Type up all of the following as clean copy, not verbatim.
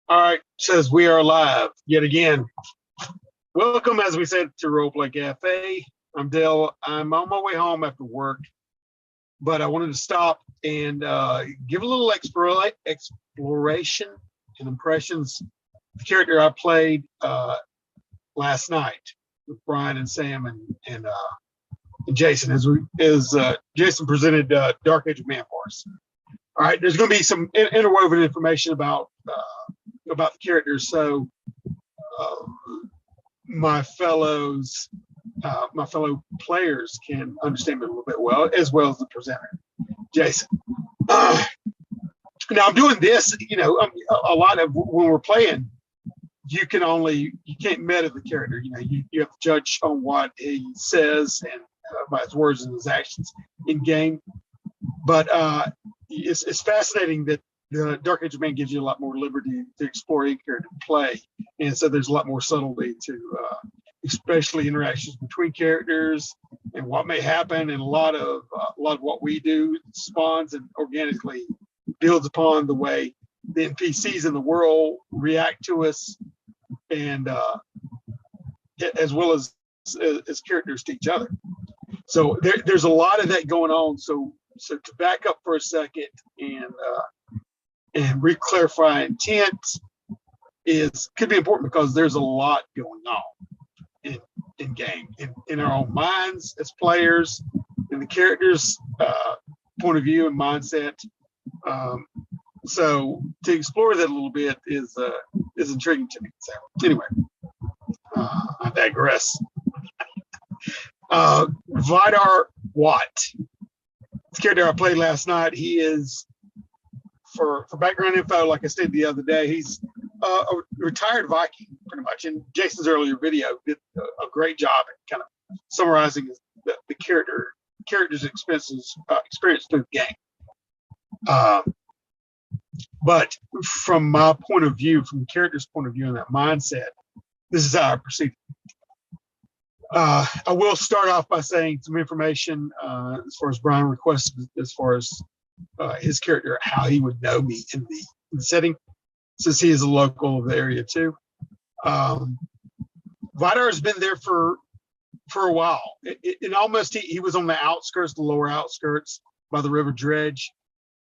All right, says we are live yet again. Welcome, as we said, to Roleplay Cafe. I'm Dale. I'm on my way home after work, but I wanted to stop and give a little exploration and impressions of the character I played last night with Brian and Sam and Jason, as Jason presented Dark Age of Man for us. All right, there's going to be some interwoven information about the characters, so my fellow players can understand me a little bit as well as the presenter, Jason. Now I'm doing this, a lot of when we're playing, you can't meta the character. You have to judge on what he says and by his words and his actions in game. But it's fascinating that the Dark Age of Man gives you a lot more liberty to explore any character to play, and so there's a lot more subtlety to, especially interactions between characters and what may happen, and a lot of what we do spawns and organically builds upon the way the NPCs in the world react to us, and as well as characters to each other. So there's a lot of that going on. So to back up for a second and re-clarify intent could be important, because there's a lot going on in game, in our own minds as players, in the characters' point of view and mindset. So to explore that a little bit is intriguing to me. So anyway, I digress. Vydar Wat, the character I played last night, he is, for background info, like I stated the other day, he's a retired Viking, pretty much. In Jason's earlier video, did a great job at kind of summarizing the character's experience through the game. But from my point of view, from the character's point of view and that mindset, this is how I proceed. I will start off by saying some information as far as Brian requested, as far as his character, how he would know me in the setting, since he is a local of the area too. Vydar has been there for a while. He was on the outskirts, the lower outskirts by the river Dredge,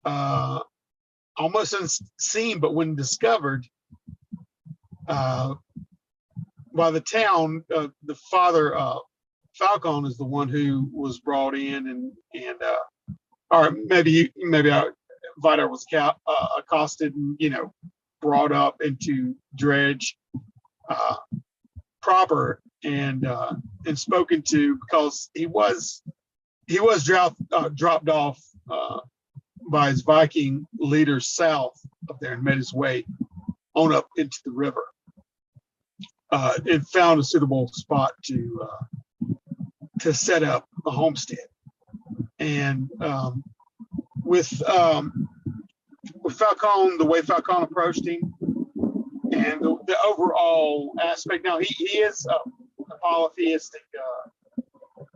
almost unseen, but when discovered by the town, the father, Falcon, is the one who was brought in, or maybe Vydar was accosted and brought up into Dredge proper and spoken to, because he was dropped off by his Viking leaders south up there and made his way on up into the river. And found a suitable spot to set up a homestead. And with Falcon, the way Falcon approached him, and the overall aspect. Now he is a polytheistic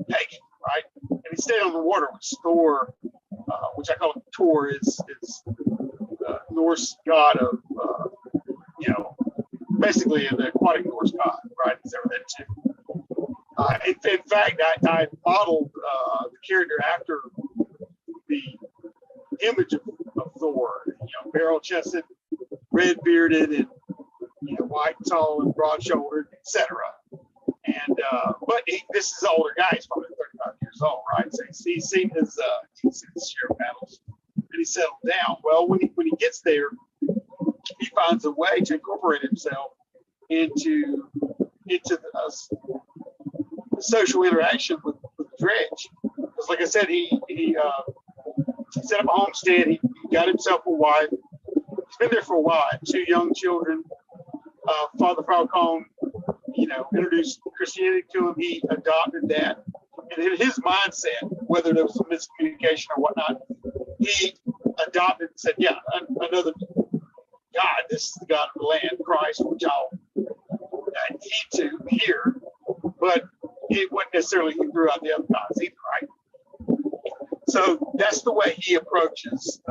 pagan, right? And he stayed on the water with Thor, which I call it Tor, is the Norse god of basically an aquatic Norse god, right? He's over that too. In fact, I modeled the character after the image of Thor, barrel-chested, red-bearded, and white, tall, and broad-shouldered, etc. And but this is an older guy; he's probably 35 years old, right? So he's seen his share of battles, and he settled down. Well, when he gets there, he finds a way to incorporate himself into the social interaction with Dredge. Because, like I said, he set up a homestead. He got himself a wife. He's been there for a while. 2 young children. Father Falcon, introduced Christianity to him. He adopted that, and in his mindset, whether there was some miscommunication or whatnot, he adopted and said, "Yeah, another God. This is the God of the land, Christ, which I'll heed to here." But it wasn't necessarily he threw out the other gods either, right? So that's the way he approaches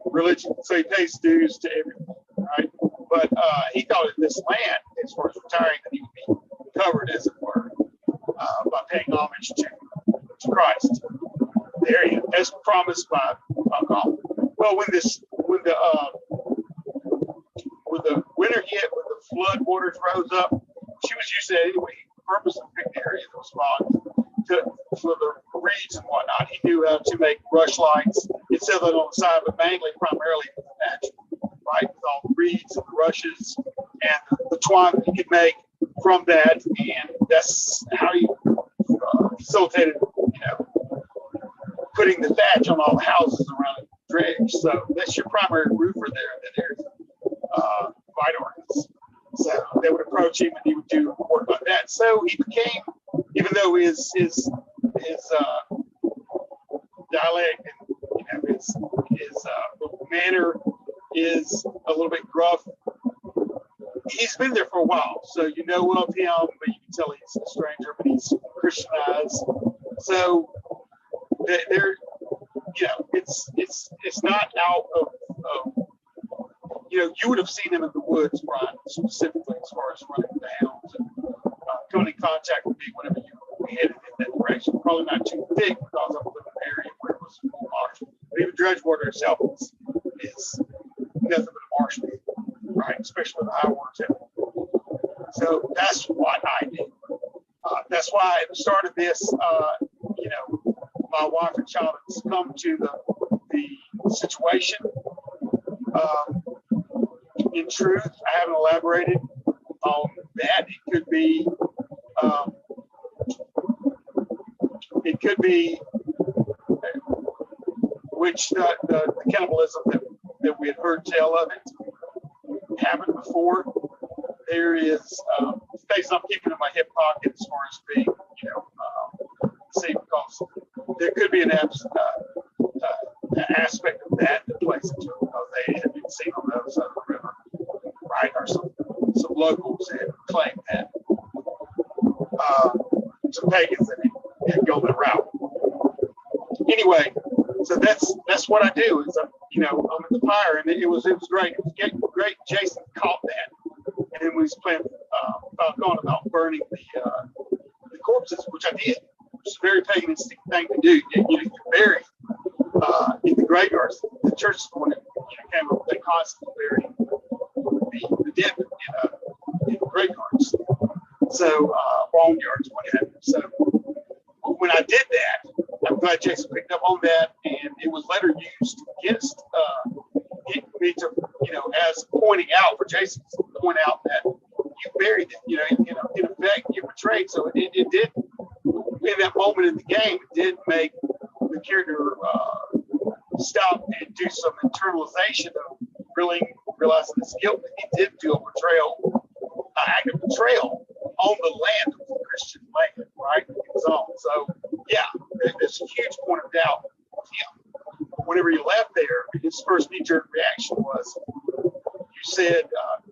religion. So he pays dues to everything, right? But he thought that this land, as far as retiring, that he would be covered, as it were, by paying homage to Christ. There he is, as promised by God. Well, when the winter hit, when the flood waters rose up, she was used to that anyway. He purposely picked the area that was spawned for the reeds and whatnot. He knew how to make brush lights and sell it on the side, but primarily with the natural, right? With all the reeds and the rushes and the twine that he could make from that, and that's how he facilitated, putting the thatch on all the houses around the dredge. So that's your primary roofer there in that area, Vydar. So they would approach him and he would do work like that. So he became, even though his dialect and his manner is a little bit gruff, he's been there for a while. So you know of him, but you can tell he's a stranger, but he's Christianized. So they're, it's not out of you would have seen him in the woods, Brian, specifically as far as running the hounds and coming in contact with me whenever you headed in that direction. Probably not too thick because I was in an area where it was more marsh. But even Dredgewater itself is nothing but a marsh pit, right? Especially with the high water. So that's what I do. That's why at the start of this, my wife and child have succumbed to the situation. In truth, I haven't elaborated on that. It could be which the cannibalism that we had heard tell of it happened before. There is things I'm keeping in my hip pocket as far as being, see, because there could be an aspect of that plays into it because they had been seen on the other side of the river, right? Or some locals had claimed that. Some pagans that had gone that route. Anyway, so that's what I do. Is I'm at the fire, and it was great. It was great. Jason caught that, and then we was playing Falcon about burning the corpses, which I did, which is a very paganistic thing to do. You bury in the graveyards. The church is the one that came up. They constantly bury the dead in the graveyards. So barnyards, what have you. So when I did that, I'm glad Jason picked up on that, and it was later used against me to, as pointing out for Jason to point out that you buried it. In effect, you betrayed. So it did in that moment in the game. It did make the character stop and do some internalization of really realizing his guilt that he did do a betrayal, act of betrayal on the land of the Christian land, right? It was on. So yeah, there's a huge point of doubt with him. Whenever he left there, his first knee-jerk reaction was, you said,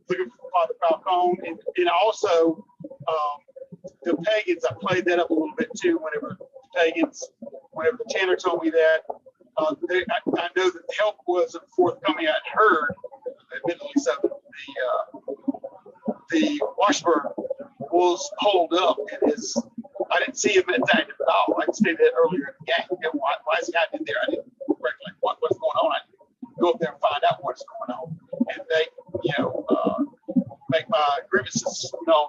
looking for Father Falcone, and also the pagans. I played that up a little bit too. Whenever the Tanner told me that, I know that the help wasn't forthcoming. I'd heard, admittedly, so the Washburn was holed up, and I didn't see him active at all. I stayed there earlier in the game. And why is he hiding in there? I didn't recollect what's going on. I didn't go up there and find out what's going on, and they, make my grievances known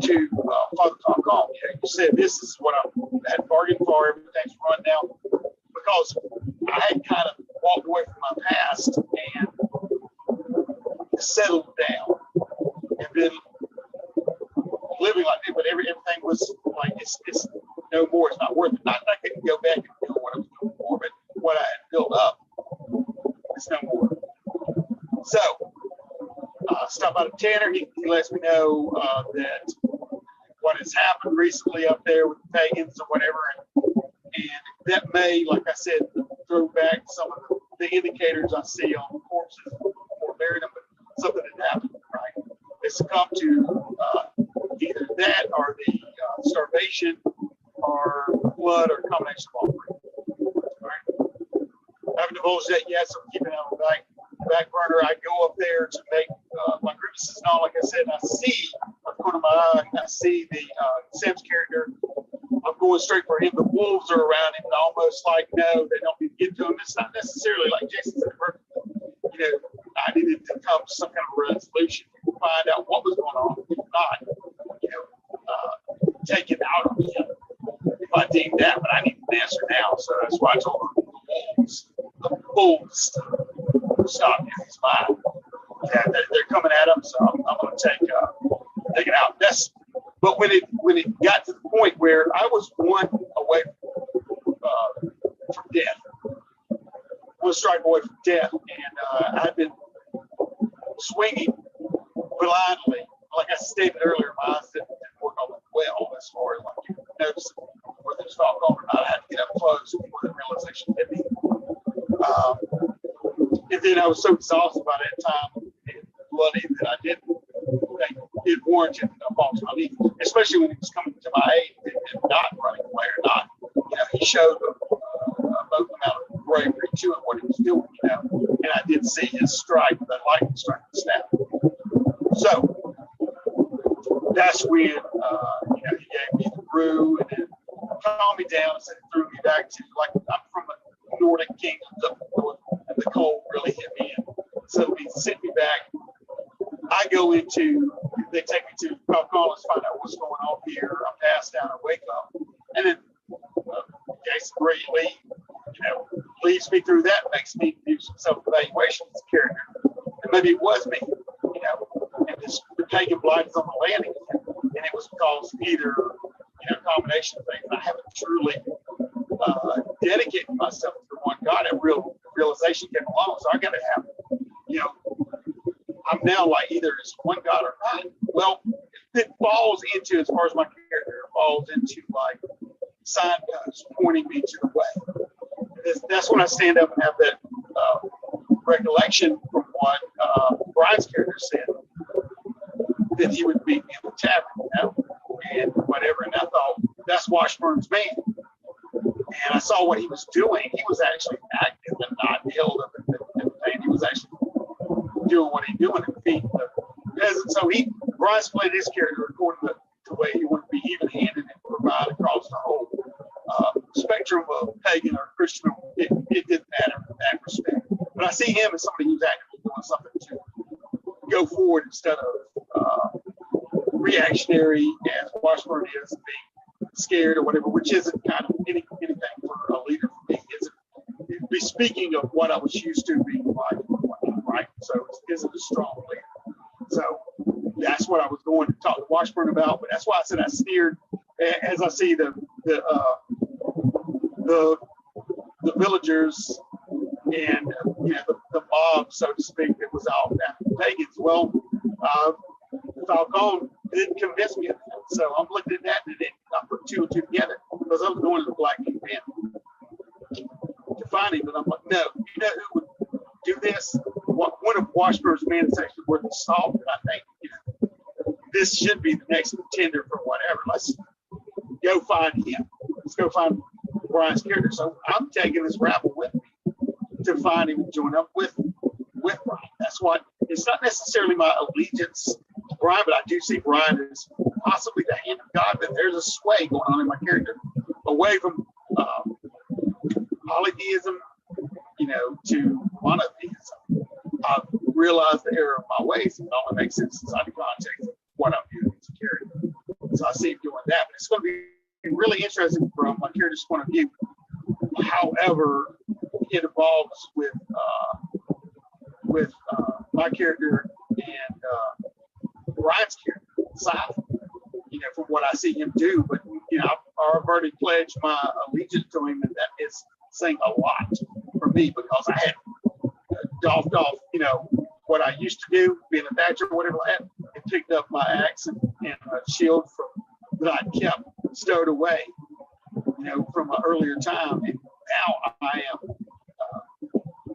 to Father Falcone. You said this is what I had bargained for. Everything's run now, because I had kind of walked away from my past and settled down and been living like that, but everything was like it's no more. It's not worth it. Not I couldn't go back and do what I was doing before, but what I had built up is no more. So stop out of Tanner. He lets me know that what has happened recently up there with the pagans or whatever, and that may, like I said, throw back some of the indicators I see on corpses before burying them, but something had happened, right? They succumbed to either that or the starvation or blood or a combination of all three. All right. I haven't divulged that yet, so I'm keeping it on the back back burner. I go up there to make my grievances known. Like I said, I see, I'm corner of my eye, I see the Sam's character. I'm going straight for him. The wolves are around him, and almost like, no, they don't need to get to him. It's not necessarily like Jason said, you know, I needed to come to some kind of resolution to find out what was going on, if not, you know, take it out of him if I deemed that. But I need an answer now, so that's why I told him the wolves stop him. He's mine. Yeah, they're coming at him, so I'm going to take it out. But when it got to the point where I was one away from death, one strike away from death, and I'd been swinging blindly. Like I stated earlier, my eyes didn't work all that well as far as like you notice whether it's falcon or not. I had to get up close before the realization hit me. And then I was so exhausted by that time and bloody that I didn't think it warranted a fall to my knee, especially when he was coming to my aid and not running away or not. You know, he showed a amount of bravery to it, what he was doing, you know, and I did see his strike, that lightning strike, the snap. So that's when, you know, he gave me the brew and then calmed me down and threw me back to, like, I'm from a Nordic kingdom up north, and the cold really hit me. And so he sent me back. I go into, they take me to Falcones, find out what's going on here. I pass down, I wake up. And then Jason Lee, you know, leads me through that, makes me do some self-evaluation as a character. And maybe it was me, you know, and this the pagan blight is on the landing. And it was because either, you know, combination of things. I haven't truly dedicated myself to one God. A real realization came along. So I got to have, you know, I'm now like either it's one God or not. Well, it falls into, as far as my character, it falls into like signposts pointing me to the way. That's when I stand up and have that recollection from what Brian's character said, that he would meet me in the tavern, you know, and whatever. And I thought, that's Washburn's man. And I saw what he was doing. He was actually active and not held up in the pain. He was actually doing what he's doing and feeding the peasants. So Brian split his character according to the way he wanted to be even-handed and provide across the whole spectrum of pagan or Christian. It didn't matter in that respect. But I see him as somebody who's actively doing something to go forward instead of reactionary as Washburn is, being scared or whatever, which isn't kind of anything for a leader for me. It'd be speaking of what I was used to being like, right? So it isn't a strong leader. So that's what I was going to talk to Washburn about. But that's why I said I sneered as I see the villagers and you know the mob, so to speak, that was out after the pagans. Well, Falcone didn't convince me of that. So I'm looking at that and then I put two and two together because I was going to the Black King Pen to find him. And I'm like, no, you know who would do this? One of Washburn's men is actually worth the salt. And I think, you know, this should be the next contender for whatever. Let's go find him. Let's go find Brian's character. So I'm taking this rabble with me to find him and join up with Brian. That's what, it's not necessarily my allegiance to Brian, but I do see Brian as possibly the hand of God, but there's a sway going on in my character away from polytheism, you know, to monotheism. I've realized the error of my ways, and it only makes sense inside the context of what I'm doing as a character. So I see him doing that, but it's going to be really interesting from my character's point of view. However, it evolves with my character and Brian's character, South. You know, from what I see him do, but you know, I've already pledged my allegiance to him, and that is saying a lot for me because I had doffed off, you know, what I used to do, being a thatcher or whatever I had, and picked up my axe and a shield that I kept stowed away, you know, from an earlier time, and now I am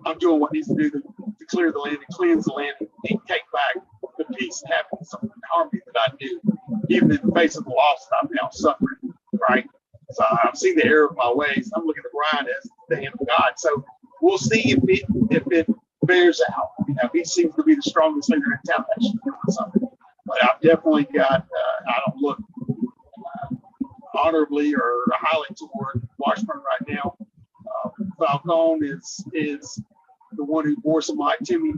I'm doing what needs to do to clear the land and cleanse the land and take back the peace and happiness and harmony that I knew, even in the face of the loss that I'm now suffering, right? So I've seen the error of my ways. I'm looking at Brian as the hand of God. So we'll see if it bears out. You know, he seems to be the strongest leader in town. That should be something. But I've definitely got. I don't look honorably or highly toward Washburn right now. Falcone is the one who bore some light to me.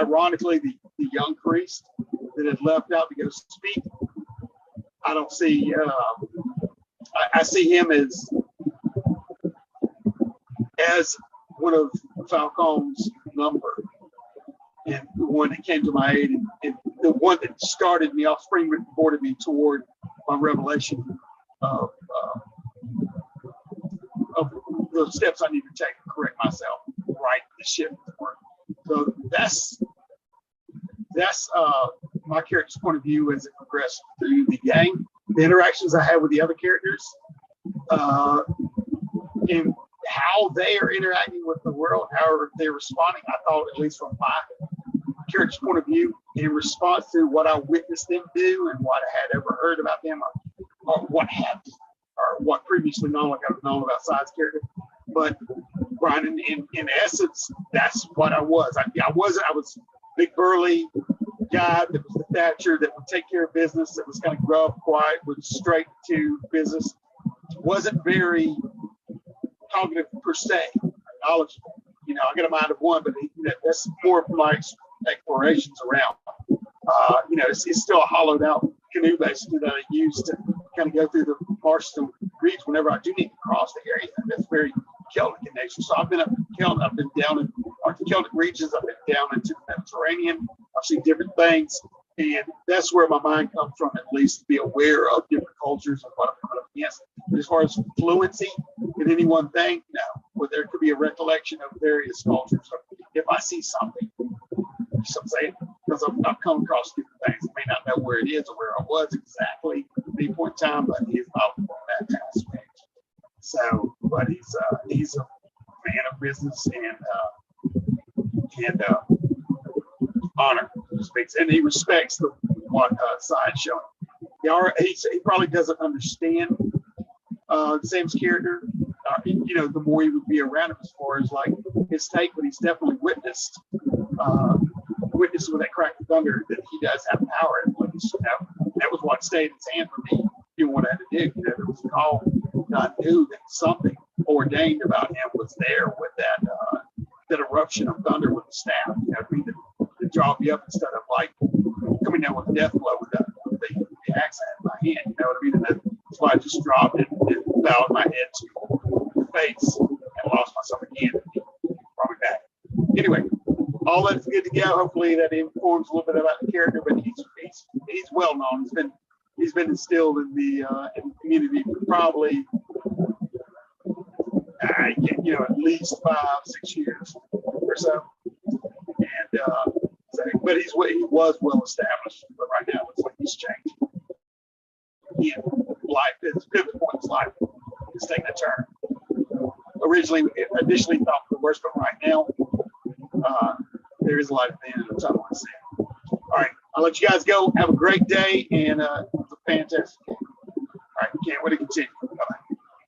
Ironically, the young priest that had left out to go speak. I don't see. I see him as one of Falcone's number, and the one that came to my aid, and the one that started me off, springboarded me toward my revelation of the steps I need to take to correct myself, right the ship. So that's my character's point of view as it progressed through the game. The interactions I had with the other characters, and how they are interacting with the world, how they're responding. I thought, at least from my character's point of view, in response to what I witnessed them do and what I had ever heard about them, or what previously known, like I've known about Side's character. But Brian, in essence, that's what I was. I was a big burly guy that was the Thatcher, that would take care of business, that was kind of gruff, quiet, was straight to business, wasn't very cognitive per se, knowledgeable. You know, I got a mind of one, but that's more from my explorations around. You know, it's still a hollowed out canoe basically that I use to kind of go through the marshes and reeds whenever I do need to cross the area. That's very Celtic in nature. So I've been up in Celtic, I've been down in the Celtic regions, I've been down into the Mediterranean, I've seen different things, and that's where my mind comes from, at least to be aware of different cultures and what I'm coming up against. But as far as fluency in any one thing, no. Well, there could be a recollection of various cultures. So if I see something, some say, because I've come across different things, I may not know where it is or where I was exactly at any point in time, but he's not on that aspect. So, but he's a man of business and honor, and he respects the one side showing. He probably doesn't understand Sam's character. You know, the more he would be around him as far as like his take, but he's definitely witnessed with that crack of thunder that he does have power in place. You know, that was what stayed in his hand for me. Doing what I had to do. You know, there was a call. I knew that something ordained about him was there with that eruption of thunder with the staff. You know, I mean, to drop you up instead of like coming down with a death blow with the axe in my hand. You know what I mean? And that's why I just dropped it and bowed my head to the face and lost myself again. And he brought me back. Anyway, all that's good to go. Hopefully that informs a little bit about the character, but he's well known. He's been instilled in the community for probably you know, at least 5-6 years or so. And but he was well established, but right now it looks like he's changed. Yeah, life is pivot point in his life is taking a turn. Initially thought for the worst, but right now there is a light at the end of the tunnel. All right, I'll let you guys go. Have a great day, and it's a fantastic game. All right, can't wait to continue.